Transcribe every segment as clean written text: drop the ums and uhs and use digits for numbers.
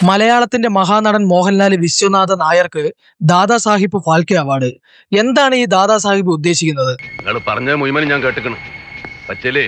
മലയാളത്തിന്റെ മഹാനടൻ മോഹൻലാൽ വിശ്വനാഥ നായർക്ക് ദാദാസാഹിബ് ഫാൽക്കെ അവാർഡ്. എന്താണ് ഈ ദാദാസാഹിബ് ഉദ്ദേശിക്കുന്നത്? നിങ്ങൾ പറഞ്ഞ മുഴുവൻ ഞാൻ കേട്ടിക്കണം. പച്ചലേ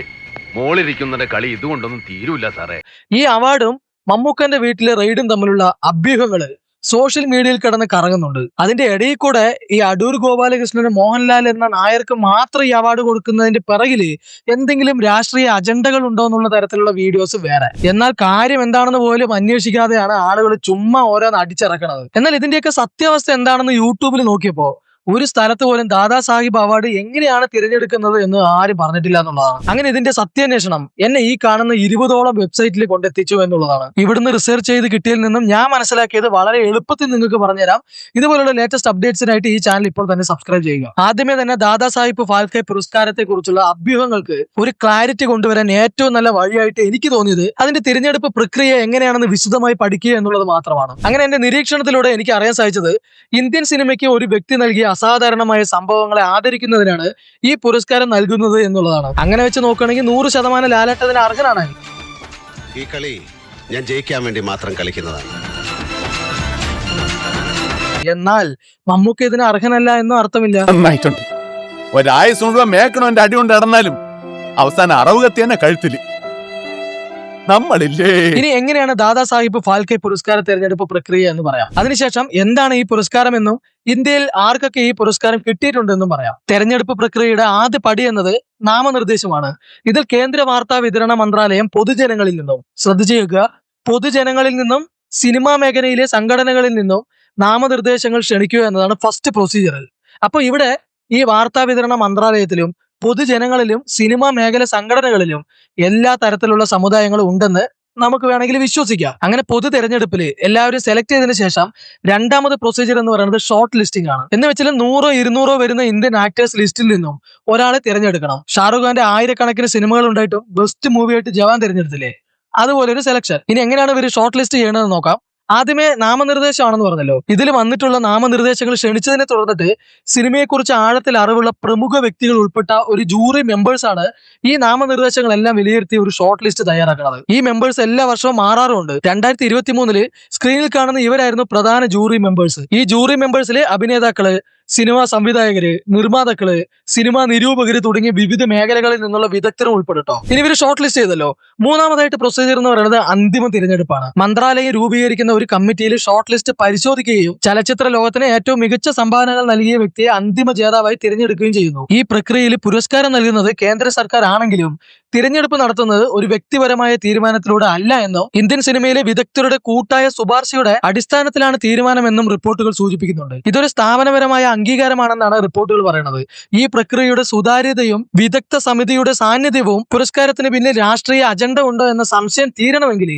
മോളിരിക്കുന്നതിന്റെ കളി ഇതുകൊണ്ടൊന്നും തീരൂല്ല സാറേ. ഈ അവാർഡും മമ്മൂക്കന്റെ വീട്ടിലെ റെയ്ഡും തമ്മിലുള്ള അഭ്യൂഹങ്ങള് സോഷ്യൽ മീഡിയയിൽ കിടന്ന് കറങ്ങുന്നുണ്ട്. അതിന്റെ ഇടയിൽ കൂടെ ഈ അടൂർ ഗോപാലകൃഷ്ണന് മോഹൻലാൽ എന്ന നായർക്ക് മാത്രം ഈ അവാർഡ് കൊടുക്കുന്നതിന്റെ പിറകില് എന്തെങ്കിലും രാഷ്ട്രീയ അജണ്ടകൾ ഉണ്ടോ എന്നുള്ള തരത്തിലുള്ള വീഡിയോസ് വേറെ. എന്നാൽ കാര്യം എന്താണെന്ന് പോലും അന്വേഷിക്കാതെയാണ് ആളുകൾ ചുമ്മാ ഓരോന്ന് അടിച്ചിറക്കണത്. എന്നാൽ ഇതിന്റെയൊക്കെ സത്യാവസ്ഥ എന്താണെന്ന് യൂട്യൂബിൽ നോക്കിയപ്പോ ഒരു സ്ഥലത്ത് പോലും ദാദാസാഹിബ് അവാർഡ് എങ്ങനെയാണ് തിരഞ്ഞെടുക്കുന്നത് എന്ന് ആരും പറഞ്ഞിട്ടില്ല എന്നുള്ളതാണ്. അങ്ങനെ ഇതിന്റെ സത്യാന്വേഷണം എന്നെ ഈ കാണുന്ന 20ഓളം വെബ്സൈറ്റിൽ കൊണ്ടെത്തിച്ചു എന്നുള്ളതാണ്. ഇവിടുന്ന് റിസർച്ച് ചെയ്ത് കിട്ടിയതിൽ നിന്നും ഞാൻ മനസ്സിലാക്കിയത് വളരെ എളുപ്പത്തിൽ നിങ്ങൾക്ക് പറഞ്ഞുതരാം. ഇതുപോലുള്ള ലേറ്റസ്റ്റ് അപ്ഡേറ്റ്സിനായിട്ട് ഈ ചാനൽ ഇപ്പോൾ തന്നെ സബ്സ്ക്രൈബ് ചെയ്യുക. ആദ്യമേ തന്നെ ദാദാസാഹിബ് ഫാൽക്കെ പുരസ്കാരത്തെ കുറിച്ചുള്ള അഭ്യൂഹങ്ങൾക്ക് ഒരു ക്ലാരിറ്റി കൊണ്ടുവരാൻ ഏറ്റവും നല്ല വഴിയായിട്ട് എനിക്ക് തോന്നിയത് അതിന്റെ തിരഞ്ഞെടുപ്പ് പ്രക്രിയ എങ്ങനെയാണെന്ന് വിശദമായി പഠിക്കുക എന്നുള്ളത് മാത്രമാണ്. അങ്ങനെ എന്റെ നിരീക്ഷണത്തിലൂടെ എനിക്ക് അറിയാൻ സാധിച്ചത് ഇന്ത്യൻ സിനിമയ്ക്ക് ഒരു വ്യക്തി നൽകിയ അസാധാരണമായ സംഭവങ്ങളെ ആദരിക്കുന്നതിനാണ് ഈ പുരസ്കാരം നൽകുന്നത് എന്നുള്ളതാണ്. അങ്ങനെ വെച്ച് നോക്കുകയാണെങ്കിൽ 100% ലാലേട്ടന് അർഹനാണ്. ഈ കളി ഞാൻ ജയിക്കാൻ വേണ്ടി മാത്രം കളിക്കുന്നതാണ്. എന്നാൽ മമ്മൂക്ക ഇതിന് അർഹനല്ല എന്നും അർത്ഥമില്ല. നന്നായിട്ടുണ്ട്. ഒരായുസ് മുഴുവൻ മേക്കണോ എന്റെ അടി കൊണ്ട് നടന്നാലും അവസാനം അറവ് കത്തി തന്നെ കഴുത്തില്. നമ്മളില്ലേ. ഇനി എങ്ങനെയാണ് ദാദാസാഹിബ് ഫാൽക്കെ പുരസ്കാര തെരഞ്ഞെടുപ്പ് പ്രക്രിയ എന്ന് പറയാം. അതിനുശേഷം എന്താണ് ഈ പുരസ്കാരം എന്നും ഇന്ത്യയിൽ ആർക്കൊക്കെ ഈ പുരസ്കാരം കിട്ടിയിട്ടുണ്ടെന്നും പറയാം. തെരഞ്ഞെടുപ്പ് പ്രക്രിയയുടെ ആദ്യ പടി എന്നത് നാമനിർദ്ദേശമാണ്. ഇതിൽ കേന്ദ്ര വാർത്താ വിതരണ മന്ത്രാലയം പൊതുജനങ്ങളിൽ നിന്നും, ശ്രദ്ധിച്ചു, പൊതുജനങ്ങളിൽ നിന്നും സിനിമാ മേഖലയിലെ സംഘടനകളിൽ നിന്നും നാമനിർദ്ദേശങ്ങൾ ക്ഷണിക്കുക എന്നതാണ് ഫസ്റ്റ് പ്രൊസീജിയർ. അപ്പൊ ഇവിടെ ഈ വാർത്താ വിതരണ മന്ത്രാലയത്തിലും പൊതുജനങ്ങളിലും സിനിമാ മേഖല സംഘടനകളിലും എല്ലാ തരത്തിലുള്ള സമുദായങ്ങളും ഉണ്ടെന്ന് നമുക്ക് വേണമെങ്കിൽ വിശ്വസിക്കാം. അങ്ങനെ പൊതു തെരഞ്ഞെടുപ്പില് എല്ലാവരും സെലക്ട് ചെയ്തതിനു ശേഷം രണ്ടാമത് പ്രൊസീജിയർ എന്ന് പറയുന്നത് ഷോർട്ട് ലിസ്റ്റിംഗ് ആണ്. എന്ന് വെച്ചാൽ 100 200 വരുന്ന ഇന്ത്യൻ ആക്ടേഴ്സ് ലിസ്റ്റിൽ നിന്നും ഒരാളെ തിരഞ്ഞെടുക്കണം. ഷാറുഖ് ഖാന്റെ ആയിരക്കണക്കിന് സിനിമകൾ ഉണ്ടായിട്ടും ബെസ്റ്റ് മൂവിയായിട്ട് ജവാൻ തിരഞ്ഞെടുത്തില്ലേ, അതുപോലെ ഒരു സെലക്ഷൻ. ഇനി എങ്ങനെയാണ് ഇവർ ഷോർട്ട് ലിസ്റ്റ് ചെയ്യണമെന്ന് നോക്കാം. ആദ്യമേ നാമനിർദ്ദേശമാണെന്ന് പറഞ്ഞല്ലോ. ഇതിൽ വന്നിട്ടുള്ള നാമനിർദ്ദേശങ്ങൾ ക്ഷണിച്ചതിനെ തുടർന്നിട്ട് സിനിമയെക്കുറിച്ച് ആഴത്തിൽ അറിവുള്ള പ്രമുഖ വ്യക്തികൾ ഉൾപ്പെട്ട ഒരു ജൂറി മെമ്പേഴ്സാണ് ഈ നാമനിർദ്ദേശങ്ങളെല്ലാം വിലയിരുത്തി ഒരു ഷോർട്ട് ലിസ്റ്റ് തയ്യാറാക്കുന്നത്. ഈ മെമ്പേഴ്സ് എല്ലാ വർഷവും മാറാറുണ്ട്. 2023 സ്ക്രീനിൽ കാണുന്ന ഇവരായിരുന്നു പ്രധാന ജൂറി മെമ്പേഴ്സ്. ഈ ജൂറി മെമ്പേഴ്സിലെ അഭിനേതാക്കള്, സിനിമാ സംവിധായകര്, നിർമ്മാതാക്കള്, സിനിമാ നിരൂപകര് തുടങ്ങിയ വിവിധ മേഖലകളിൽ നിന്നുള്ള വിദഗ്ധരും ഉൾപ്പെട്ടോ. ഇനി ഇവർ ഷോർട്ട് ലിസ്റ്റ് ചെയ്തല്ലോ. മൂന്നാമതായിട്ട് പ്രൊസീജിയർ എന്ന് പറയുന്നത് അന്തിമ തിരഞ്ഞെടുപ്പാണ്. മന്ത്രാലയം രൂപീകരിക്കുന്ന ഒരു കമ്മിറ്റിയിൽ ഷോർട്ട് ലിസ്റ്റ് പരിശോധിക്കുകയും ചലച്ചിത്ര ലോകത്തിന് ഏറ്റവും മികച്ച സംഭാവനകൾ നൽകിയ വ്യക്തിയെ അന്തിമ ജേതാവായി തിരഞ്ഞെടുക്കുകയും ചെയ്യുന്നു. ഈ പ്രക്രിയയിൽ പുരസ്കാരം നൽകുന്നത് കേന്ദ്ര സർക്കാർ ആണെങ്കിലും തിരഞ്ഞെടുപ്പ് നടത്തുന്നത് ഒരു വ്യക്തിപരമായ തീരുമാനത്തിലൂടെ അല്ല എന്നോ ഇന്ത്യൻ സിനിമയിലെ വിദഗ്ധരുടെ കൂട്ടായ ശുപാർശയുടെ അടിസ്ഥാനത്തിലാണ് തീരുമാനമെന്നും റിപ്പോർട്ടുകൾ സൂചിപ്പിക്കുന്നുണ്ട്. ഇതൊരു സ്ഥാപനപരമായ അംഗീകാരമാണെന്നാണ് റിപ്പോർട്ടുകൾ പറയുന്നത്. ഈ പ്രക്രിയയുടെ സുതാര്യതയും വിദഗ്ധ സമിതിയുടെ സാന്നിധ്യവും പുരസ്കാരത്തിന് പിന്നിൽ രാഷ്ട്രീയ അജണ്ട ഉണ്ടോ എന്ന സംശയം തീരണമെങ്കിൽ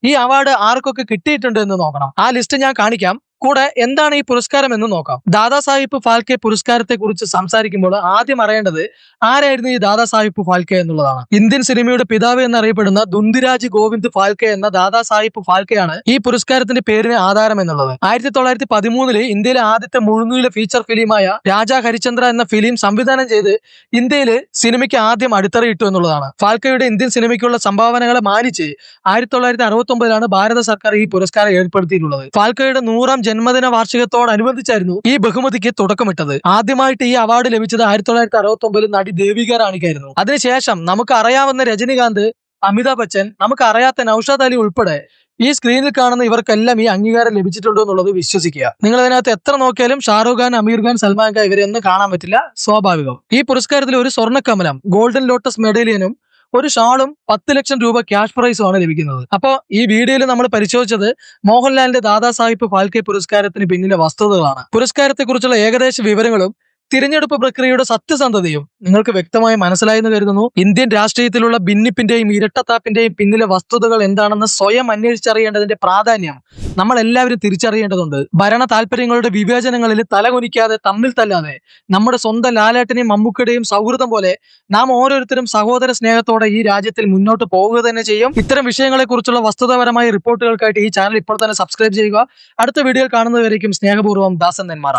ഈ അവാർഡ് ആർക്കൊക്കെ കിട്ടിയിട്ടുണ്ട് എന്ന് നോക്കണം. ആ ലിസ്റ്റ് ഞാൻ കാണിക്കാം. കൂടെ എന്താണ് ഈ പുരസ്കാരം എന്ന് നോക്കാം. ദാദാസാഹിബ് ഫാൽക്കെ പുരസ്കാരത്തെ കുറിച്ച് സംസാരിക്കുമ്പോൾ ആദ്യം അറിയേണ്ടത് ആരായിരുന്നു ഈ ദാദാസാഹിബ് ഫാൽക്കെ എന്നുള്ളതാണ്. ഇന്ത്യൻ സിനിമയുടെ പിതാവ് എന്നറിയപ്പെടുന്ന ദുന്ദിരാജ് ഗോവിന്ദ് ഫാൽക്കെ എന്ന ദാദാസാഹിബ് ഫാൽക്കെയാണ് ഈ പുരസ്കാരത്തിന്റെ പേരിന് ആധാരം എന്നുള്ളത്. 1913 ഇന്ത്യയിലെ ആദ്യത്തെ മുഴുനീള ഫീച്ചർ ഫിലിമായ രാജാ ഹരിചന്ദ്ര എന്ന ഫിലിം സംവിധാനം ചെയ്ത് ഇന്ത്യയിൽ സിനിമയ്ക്ക് ആദ്യം അടിത്തറയിട്ടു എന്നുള്ളതാണ്. ഫാൽക്കെയുടെ ഇന്ത്യൻ സിനിമയ്ക്കുള്ള സംഭാവനകളെ മാനിച്ച് 1969 ഭാരത സർക്കാർ ഈ പുരസ്കാരം ഏർപ്പെടുത്തിയിട്ടുള്ളത്. ഫാൽക്കെയുടെ 100ാം ജന്മദിന വാർഷികത്തോടനുബന്ധിച്ചായിരുന്നു ഈ ബഹുമതിക്ക് തുടക്കമിട്ടത്. ആദ്യമായിട്ട് ഈ അവാർഡ് ലഭിച്ചത് 1969 നടി ദേവിക റാണിക്കായിരുന്നു. അതിനുശേഷം നമുക്ക് അറിയാവുന്ന രജനികാന്ത്, അമിതാഭ് ബച്ചൻ, നമുക്ക് അറിയാത്ത നൗഷാദ് അലി ഉൾപ്പെടെ ഈ സ്ക്രീനിൽ കാണുന്ന ഇവർക്കെല്ലാം ഈ അംഗീകാരം ലഭിച്ചിട്ടുണ്ടോ എന്നുള്ളത് വിശ്വസിക്കുക. നിങ്ങൾ അതിനകത്ത് എത്ര നോക്കിയാലും ഷാറൂഖ് ഖാൻ, അമീർ ഖാൻ, സൽമാൻ ഖാൻ ഇവരെയൊന്നും കാണാൻ പറ്റില്ല, സ്വാഭാവികം. ഈ പുരസ്കാരത്തിൽ ഒരു സ്വർണ്ണക്കമലം, ഗോൾഡൻ ലോട്ടസ് മെഡലിയനും ഒരു ഷാളും 10 ലക്ഷം രൂപ ക്യാഷ് പ്രൈസുമാണ് ലഭിക്കുന്നത്. അപ്പോൾ ഈ വീഡിയോയിൽ നമ്മൾ പരിശോധിച്ചത് മോഹൻലാലിന്റെ ദാദാസാഹിബ് ഫാൽക്കെ പുരസ്കാരത്തിന് പിന്നിലെ വസ്തുതകളാണ്. പുരസ്കാരത്തെ കുറിച്ചുള്ള ഏകദേശ വിവരങ്ങളും തിരഞ്ഞെടുപ്പ് പ്രക്രിയയുടെ സത്യസന്ധതയും നിങ്ങൾക്ക് വ്യക്തമായി മനസ്സിലായെന്ന് കരുതുന്നു. ഇന്ത്യൻ രാഷ്ട്രീയത്തിലുള്ള ഭിന്നിപ്പിന്റെയും ഇരട്ടത്താപ്പിന്റെയും പിന്നിലെ വസ്തുതകൾ എന്താണെന്ന് സ്വയം അന്വേഷിച്ചറിയേണ്ടതിന്റെ പ്രാധാന്യം നമ്മൾ എല്ലാവരും തിരിച്ചറിയേണ്ടതുണ്ട്. ഭരണ താല്പര്യങ്ങളുടെ വിവേചനങ്ങളിൽ തലകുനിക്കാതെ, തമ്മിൽ തല്ലാതെ നമ്മുടെ സ്വന്തം ലാലേട്ടനെയും മമ്മൂക്കയുടെയും സൗഹൃദം പോലെ നാം ഓരോരുത്തരും സഹോദര സ്നേഹത്തോടെ ഈ രാജ്യത്തിൽ മുന്നോട്ട് പോവുക തന്നെ ചെയ്യും. ഇത്തരം വിഷയങ്ങളെ കുറിച്ചുള്ള വസ്തുതാപരമായ റിപ്പോർട്ടുകൾക്കായിട്ട് ഈ ചാനൽ ഇപ്പോൾ തന്നെ സബ്സ്ക്രൈബ് ചെയ്യുക. അടുത്ത വീഡിയോയിൽ കാണുന്നവരേക്കും സ്നേഹപൂർവ്വം ദാസൻ നെന്മാറ.